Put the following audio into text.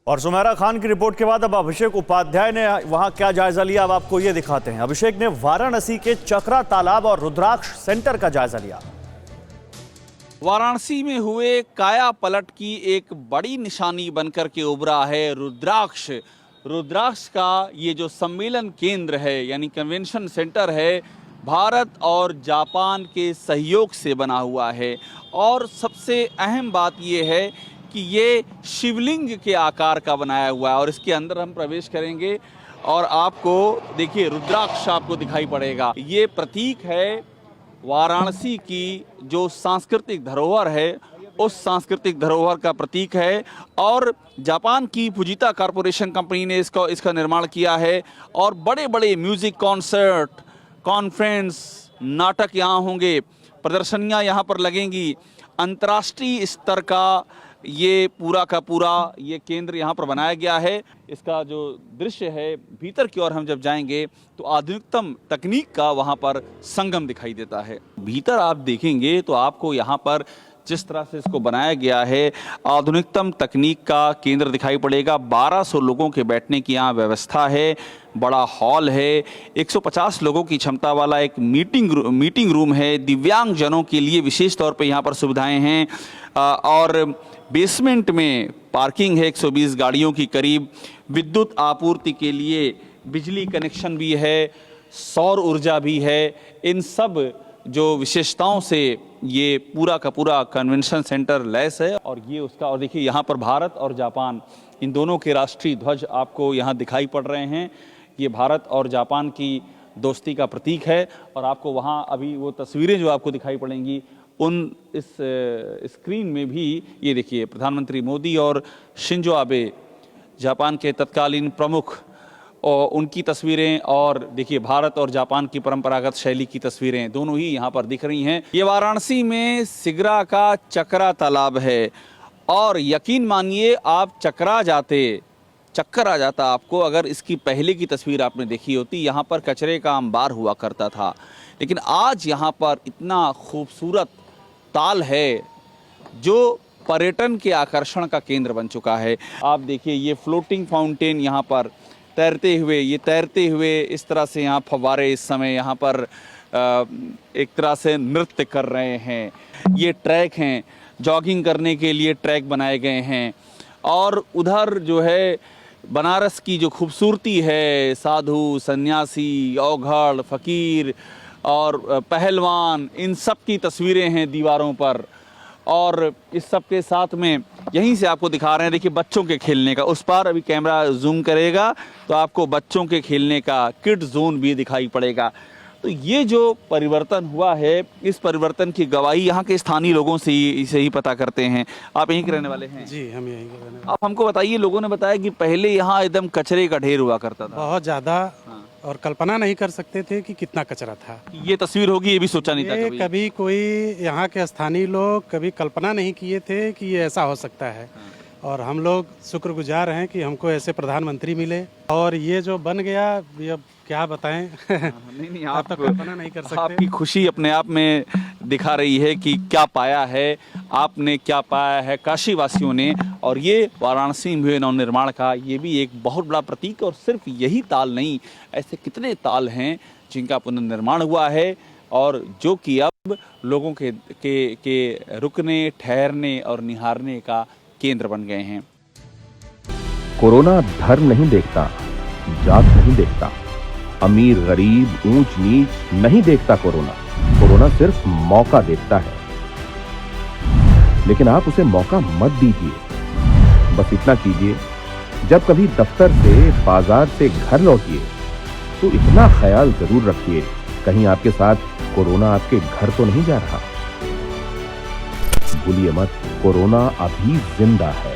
और सुमेरा खान की रिपोर्ट के बाद अब अभिषेक उपाध्याय ने वहां क्या जायजा लिया, अब आपको ये दिखाते हैं। अभिषेक ने वाराणसी के चक्रा तालाब और रुद्राक्ष सेंटर का जायजा लिया। वाराणसी में हुए काया पलट की एक बड़ी निशानी बनकर के उभरा है रुद्राक्ष। रुद्राक्ष का ये जो सम्मेलन केंद्र है यानी कन्वेंशन सेंटर है, भारत और जापान के सहयोग से बना हुआ है। और सबसे अहम बात ये है कि ये शिवलिंग के आकार का बनाया हुआ है। और इसके अंदर हम प्रवेश करेंगे और आपको देखिए रुद्राक्ष आपको दिखाई पड़ेगा। ये प्रतीक है वाराणसी की जो सांस्कृतिक धरोहर है, उस सांस्कृतिक धरोहर का प्रतीक है। और जापान की फुजिता कॉरपोरेशन कंपनी ने इसका निर्माण किया है। और बड़े बड़े म्यूजिक कॉन्सर्ट, कॉन्फ्रेंस, नाटक यहाँ होंगे, प्रदर्शनियाँ यहाँ पर लगेंगी। अंतर्राष्ट्रीय स्तर का ये पूरा का पूरा ये केंद्र यहाँ पर बनाया गया है। इसका जो दृश्य है भीतर की ओर हम जब जाएंगे तो आधुनिकतम तकनीक का वहाँ पर संगम दिखाई देता है। भीतर आप देखेंगे तो आपको यहाँ पर जिस तरह से इसको बनाया गया है आधुनिकतम तकनीक का केंद्र दिखाई पड़ेगा। 1200 लोगों के बैठने की यहाँ व्यवस्था है। बड़ा हॉल है, 150 लोगों की क्षमता वाला एक मीटिंग रूम है। दिव्यांग जनों के लिए विशेष तौर पे यहाँ पर सुविधाएं हैं। और बेसमेंट में पार्किंग है 120 गाड़ियों की करीब। विद्युत आपूर्ति के लिए बिजली कनेक्शन भी है, सौर ऊर्जा भी है। इन सब जो विशेषताओं से ये पूरा का पूरा कन्वेंशन सेंटर लैस है। और ये उसका, और देखिए यहाँ पर भारत और जापान इन दोनों के राष्ट्रीय ध्वज आपको यहाँ दिखाई पड़ रहे हैं। ये भारत और जापान की दोस्ती का प्रतीक है। और आपको वहाँ अभी वो तस्वीरें जो आपको दिखाई पड़ेंगी उन इस स्क्रीन में भी ये देखिए प्रधानमंत्री मोदी और शिंजो आबे जापान के तत्कालीन प्रमुख और उनकी तस्वीरें, और देखिए भारत और जापान की परंपरागत शैली की तस्वीरें दोनों ही यहाँ पर दिख रही हैं। ये वाराणसी में सिगरा का चक्रा तालाब है। और यकीन मानिए आप चक्कर आ जाता आपको अगर इसकी पहले की तस्वीर आपने देखी होती। यहाँ पर कचरे का अंबार हुआ करता था, लेकिन आज यहाँ पर इतना खूबसूरत ताल है जो पर्यटन के आकर्षण का केंद्र बन चुका है। आप देखिए ये फ्लोटिंग फाउंटेन यहाँ पर तैरते हुए इस तरह से यहाँ फव्वारे इस समय यहाँ पर एक तरह से नृत्य कर रहे हैं। ये ट्रैक हैं, जॉगिंग करने के लिए ट्रैक बनाए गए हैं। और उधर जो है बनारस की जो खूबसूरती है, साधु, सन्यासी, औघड़, फकीर और पहलवान, इन सब की तस्वीरें हैं दीवारों पर। और इस सब के साथ में यहीं से आपको दिखा रहे हैं, देखिए बच्चों के खेलने का, उस पार अभी कैमरा जूम करेगा तो आपको बच्चों के खेलने का किड जोन भी दिखाई पड़ेगा। तो ये जो परिवर्तन हुआ है, इस परिवर्तन की गवाही यहाँ के स्थानीय लोगों से ही पता करते हैं। आप यहीं के रहने वाले हैं? जी, हम यहीं के रहने वाले। आप हमको बताइए, लोगों ने बताया कि पहले यहाँ एकदम कचरे का ढेर हुआ करता था, बहुत ज़्यादा। और कल्पना नहीं कर सकते थे कि कितना कचरा था। ये तस्वीर होगी ये भी सोचा नहीं था कभी कोई यहाँ के स्थानीय लोग कभी कल्पना नहीं किए थे कि ये ऐसा हो सकता है। और हम लोग शुक्रगुजार हैं कि हमको ऐसे प्रधानमंत्री मिले। और ये जो बन गया, ये अब क्या बताएं। नहीं आप तो कल्पना नहीं कर सकते। आपकी खुशी अपने आप में दिखा रही है कि क्या पाया है आपने, क्या पाया है काशी वासियों ने। और ये वाराणसी में हुए नवनिर्माण का ये भी एक बहुत बड़ा प्रतीक। और सिर्फ यही ताल नहीं, ऐसे कितने ताल हैं जिनका पुनर्निर्माण हुआ है और जो कि अब लोगों के रुकने, ठहरने और निहारने का केंद्र बन गए हैं। कोरोना धर्म नहीं देखता, जात नहीं देखता, अमीर गरीब ऊंच नीच नहीं देखता। कोरोना सिर्फ मौका देखता है। लेकिन आप उसे मौका मत दीजिए। बस इतना कीजिए, जब कभी दफ्तर से, बाजार से घर लौटिए तो इतना ख्याल जरूर रखिए कहीं आपके साथ कोरोना आपके घर तो नहीं जा रहा। भूलिए मत, कोरोना अभी जिंदा है।